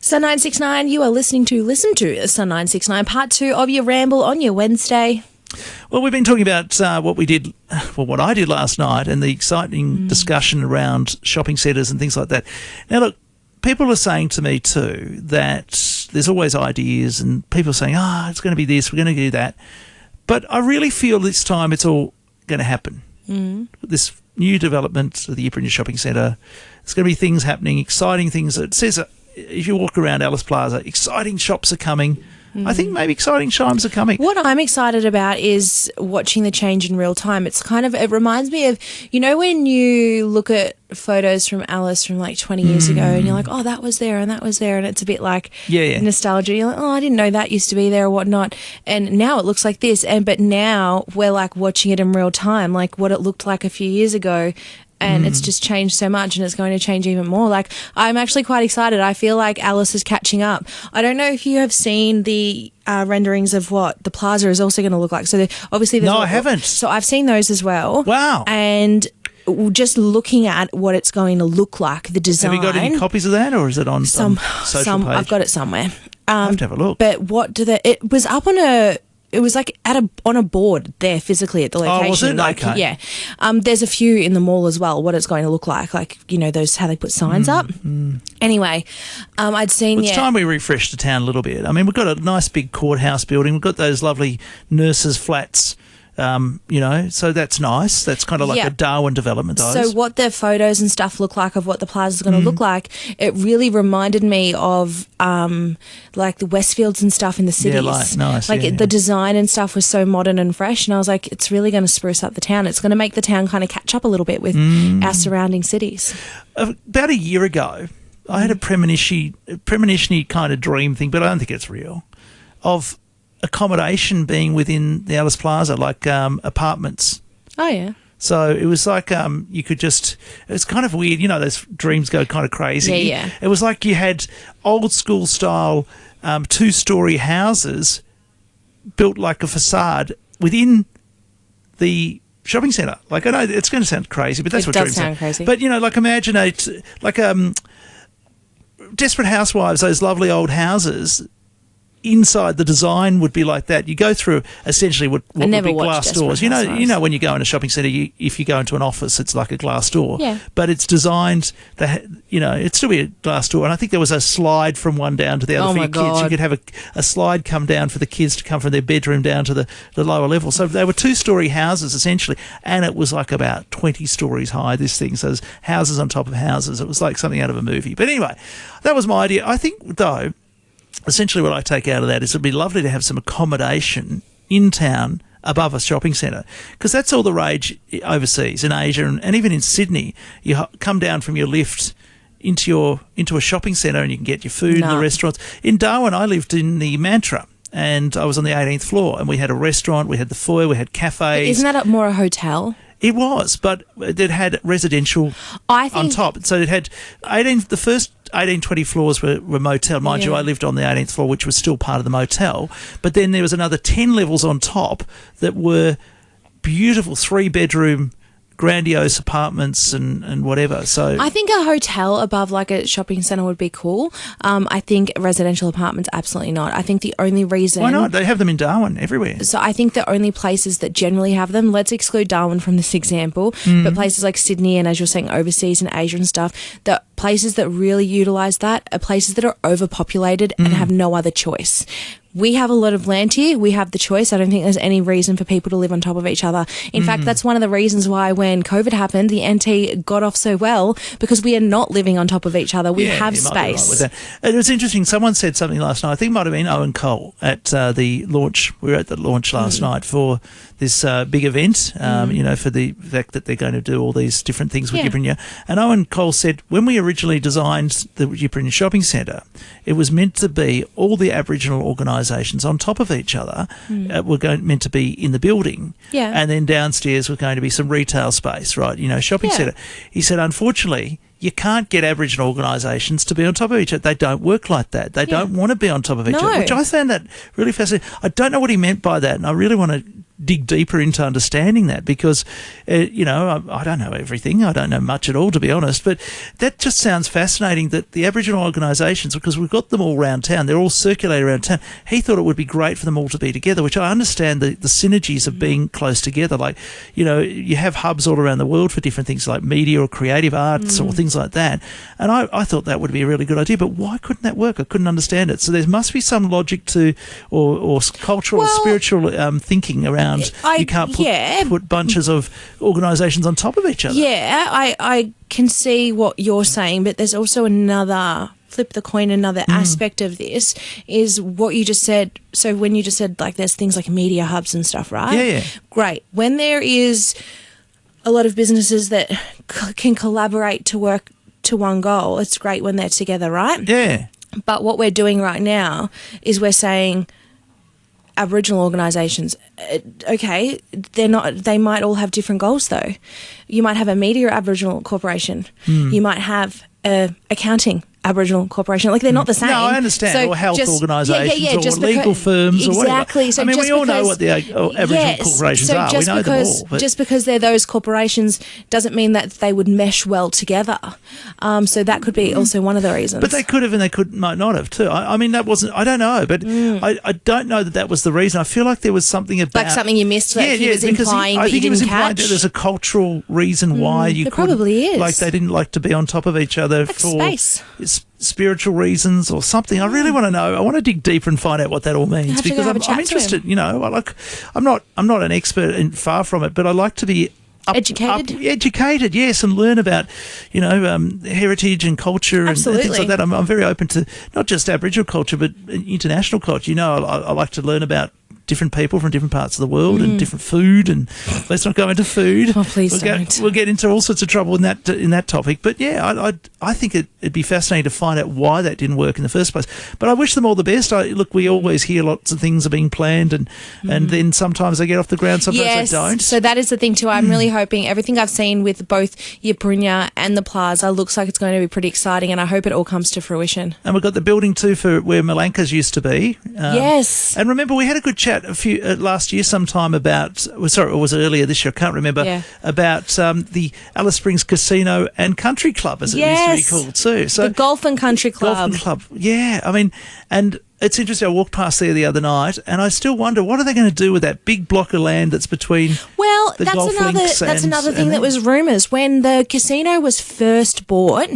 Sun 969, you are listening to Sun 969, part 2 of your Ramble on your Wednesday. Well, we've been talking about what I did last night and the exciting discussion around shopping centres and things like that. Now, look, people are saying to me too that there's always ideas and people are saying, it's going to be this, we're going to do that. But I really feel this time it's all going to happen. This new development of the Yeperenye Shopping Centre, there's going to be things happening, exciting things. It says if you walk around Alice Plaza, exciting shops are coming. I think maybe exciting chimes are coming. What I'm excited about is watching the change in real time. It reminds me of, when you look at photos from Alice from like 20 years ago and you're like, oh, that was there and that was there, and it's a bit like nostalgia. You're like, oh, I didn't know that used to be there or whatnot. And now it looks like this. But now we're like watching it in real time, like what it looked like a few years ago. And it's just changed so much and it's going to change even more. Like, I'm actually quite excited. I feel like Alice is catching up. I don't know if you have seen the renderings of what the plaza is also going to look like. So obviously there's... No, I haven't. So I've seen those as well. Wow. And just looking at what it's going to look like, the design... Have you got any copies of that, or is it on some social page? I've got it somewhere. I have to have a look. But it was up on a... It was like on a board there physically at the location. Oh, was it? Like, okay. Yeah. There's a few in the mall as well, what it's going to look like. Like, those, how they put signs up. Anyway, I'd seen... It's time we refresh the town a little bit. I mean, we've got a nice big courthouse building. We've got those lovely nurses' flats, so that's nice. That's kind of like a Darwin development, those. So what the photos and stuff look like of what the plaza's going to look like, it really reminded me of like the Westfields and stuff in the cities. Yeah, nice. Like the design and stuff was so modern and fresh, and I was like, it's really going to spruce up the town. It's going to make the town kind of catch up a little bit with our surrounding cities. About a year ago, I had a premonition kind of dream thing, but I don't think it's real, of accommodation being within the Alice Plaza, like apartments. Oh, yeah. So it was like you could just... It's kind of weird. Those dreams go kind of crazy. Yeah. It was like you had old school style 2-story houses built like a facade within the shopping centre. Like, I know it's going to sound crazy, but that's what dreams sound crazy. But, like imagine Desperate Housewives, those lovely old houses... Inside the design would be like that. You go through essentially what would be glass doors. You know when you go in a shopping centre, if you go into an office, it's like a glass door. Yeah. But it's designed it's still be a glass door. And I think there was a slide from one down to the other for your kids. You could have a slide come down for the kids to come from their bedroom down to the lower level. So they were 2-story houses essentially, and it was like about 20 stories high, this thing. So there's houses on top of houses. It was like something out of a movie. But anyway, that was my idea. I think, though, essentially what I take out of that is it'd be lovely to have some accommodation in town above a shopping centre, because that's all the rage overseas, in Asia and even in Sydney. You come down from your lift into a shopping centre and you can get your food in the restaurants. In Darwin, I lived in the Mantra and I was on the 18th floor and we had a restaurant, we had the foyer, we had cafes. But isn't that more a hotel? It was, but it had residential on top. So it had the first 20 floors were motel. Mind you, I lived on the 18th floor, which was still part of the motel. But then there was another 10 levels on top that were beautiful 3-bedroom grandiose apartments and whatever. So I think a hotel above like a shopping centre would be cool. I think residential apartments, absolutely not. I think the only reason... Why not? They have them in Darwin everywhere. So I think the only places that generally have them, let's exclude Darwin from this example, but places like Sydney and, as you're saying, overseas and Asia and stuff, the places that really utilise that are places that are overpopulated and have no other choice. We have a lot of land here. We have the choice. I don't think there's any reason for people to live on top of each other. In fact, that's one of the reasons why when COVID happened, the NT got off so well, because we are not living on top of this We have space. Right with that. It was interesting. Someone said something last night. I think it might have been Owen Cole at the launch. We were at the launch last night for this big event, for the fact that they're going to do all these different things with Yeperenye. And Owen Cole said, when we originally designed the Yeperenye Shopping Centre, it was meant to be all the Aboriginal organisations on top of each other were meant to be in the building. Yeah. And then downstairs was going to be some retail space, right? Shopping centre. He said, unfortunately, you can't get Aboriginal organisations to be on top of each other. They don't work like that. They don't want to be on top of each other, which I found that really fascinating. I don't know what he meant by that, and I really want to dig deeper into understanding that because, I don't know everything. I don't know much at all, to be honest. But that just sounds fascinating that the Aboriginal organisations, because we've got them all around town, they're all circulated around town. He thought it would be great for them all to be together, which I understand the synergies of being close together. Like, you have hubs all around the world for different things like media or creative arts or things like that. And I thought that would be a really good idea. But why couldn't that work? I couldn't understand it. So there must be some logic to or cultural or spiritual thinking around. You can't put bunches of organisations on top of each other. Yeah, I can see what you're saying, but there's also another flip the coin. Another aspect of this is what you just said. So when you just said like there's things like media hubs and stuff, right? Yeah. Great. When there is a lot of businesses that can collaborate to work to one goal, it's great when they're together, right? Yeah. But what we're doing right now is we're saying Aboriginal organisations, okay, they're not. They might all have different goals, though. You might have a media Aboriginal corporation. You might have a accounting Aboriginal corporation. Like, they're not the same. No, I understand. So or health organisations or legal firms or whatever. Exactly. So we all know what the Aboriginal corporations are. We know them all. But just because they're those corporations doesn't mean that they would mesh well together. So that could be also one of the reasons. But they could have and they might not have too. I mean, that wasn't... I don't know, but I don't know that was the reason. I feel like there was something about... Like something you missed that he was implying that you didn't catch. I think he was implying that there's a cultural reason why you could... There probably is. Like, they didn't like to be on top of each other like for... space. Spiritual reasons or something. I really want to know. I want to dig deeper and find out what that all means because I'm interested. I'm not an expert and far from it, but I like to be educated, yes, and learn about heritage and culture and things like that. I'm very open to not just Aboriginal culture but international culture. I like to learn about different people from different parts of the world and different food, and let's not go into food. Oh, please don't. We'll get into all sorts of trouble in that topic. But yeah, I think it'd be fascinating to find out why that didn't work in the first place. But I wish them all the best. Look, we always hear lots of things are being planned, and then sometimes they get off the ground, sometimes they don't. So that is the thing too. I'm really hoping everything I've seen with both Yeperenye and the Plaza looks like it's going to be pretty exciting, and I hope it all comes to fruition. And we've got the building too for where Malanka's used to be. Yes. And remember, we had a good chat last year sometime about, or was it earlier this year? I can't remember, about the Alice Springs Casino and Country Club, as it used to be called too. So the Golf and Country Club. Golf and Club, yeah. I mean, and it's interesting. I walked past there the other night, and I still wonder what are they going to do with that big block of land that's between. Well, that's another thing that was rumours. When the casino was first bought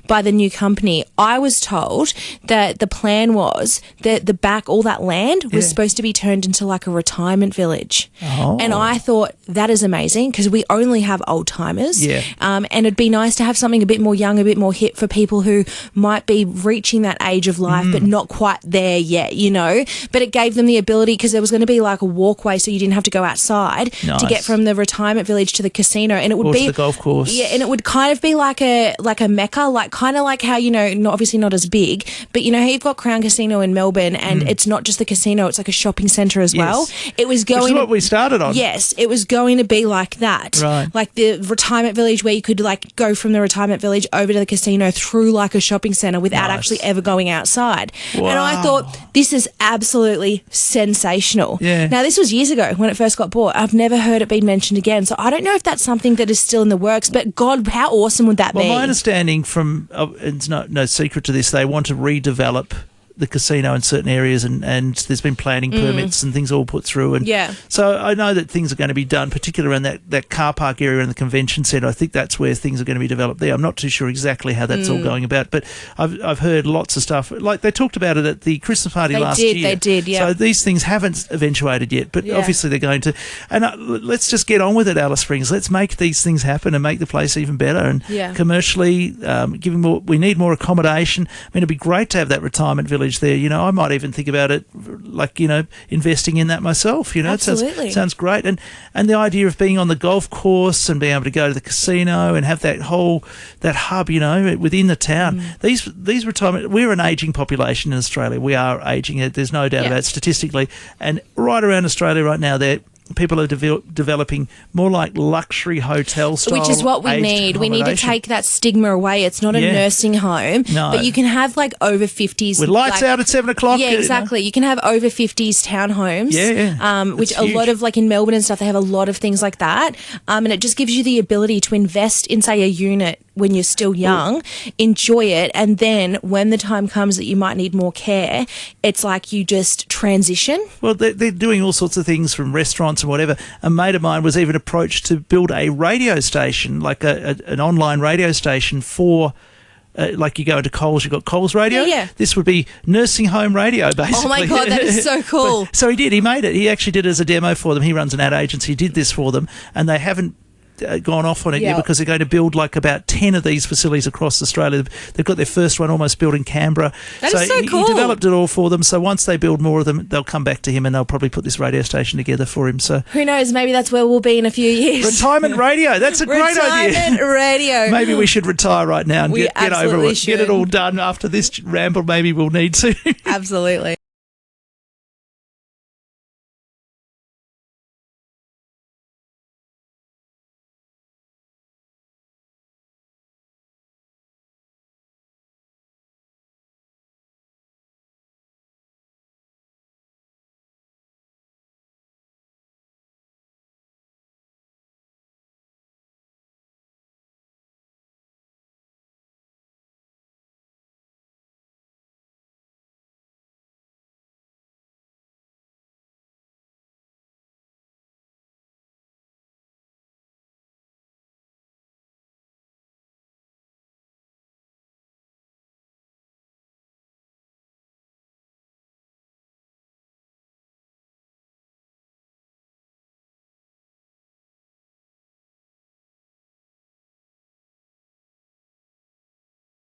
by the new company, I was told that the plan was that the back, all that land was supposed to be turned into like a retirement village. Oh. And I thought that is amazing because we only have old timers. Yeah. And it'd be nice to have something a bit more young, a bit more hip for people who might be reaching that age of life but not quite there yet, but it gave them the ability because there was going to be like a walkway so you didn't have to go outside to get from the retirement village to the casino, and it would be to the golf course. Yeah, and it would kind of be like a mecca, like kind of like how obviously not as big, but how you've got Crown Casino in Melbourne, and it's not just the casino; it's like a shopping centre as well. It was going. Which is what we started on. Yes, it was going to be like that, right? Like the retirement village where you could like go from the retirement village over to the casino through like a shopping centre without actually ever going outside. Wow. And I thought, this is absolutely sensational. Yeah. Now, this was years ago when it first got bought. I've never heard it being mentioned again. So I don't know if that's something that is still in the works, but God, how awesome would that be? Well, my understanding from, it's no secret to this, they want to redevelop the casino in certain areas, and there's been planning permits and things all put through. And so I know that things are going to be done, particularly around that car park area in the convention centre. I think that's where things are going to be developed there. I'm not too sure exactly how that's all going about, but I've heard lots of stuff. Like they talked about it at the Christmas party last year. They did, yeah. So these things haven't eventuated yet, but obviously they're going to. And let's just get on with it, Alice Springs. Let's make these things happen and make the place even better. And commercially, giving more. We need more accommodation. I mean, it'd be great to have that retirement village there. I might even think about it, like, investing in that myself. Absolutely. It sounds great. And the idea of being on the golf course and being able to go to the casino and have that hub, within the town. These retirement, we're an ageing population in Australia. We are ageing. There's no doubt about it statistically. And right around Australia right now, people are developing more like luxury hotel style, which is what we need. We need to take that stigma away. It's not a nursing home, but you can have like over 50s with lights out at 7 o'clock. Yeah, exactly. You can have over 50s townhomes. Which a lot of, like in Melbourne and stuff, they have a lot of things like that. And it just gives you the ability to invest in, say, a unit when you're still young, enjoy it, and then when the time comes that you might need more care, it's like you just transition. Well, they're doing all sorts of things from restaurants and whatever. A mate of mine was even approached to build a radio station, like an online radio station for... like you go into Coles, you've got Coles radio. Yeah. This would be nursing home radio, basically. Oh, my God, that is so cool. So he did. He made it. He actually did it as a demo for them. He runs an ad agency. He did this for them, and they haven't gone off on it yet because they're going to build like about 10 of these facilities across Australia. They've got their first one almost built in Canberra. That is so cool. He developed it all for them. So once they build more of them, they'll come back to him and they'll probably put this radio station together for him. So who knows? Maybe that's where we'll be in a few years. Retirement radio. That's a great idea. Retirement radio. Maybe we should retire right now and get over it. Get it all done after this ramble. Maybe we'll need to. Absolutely.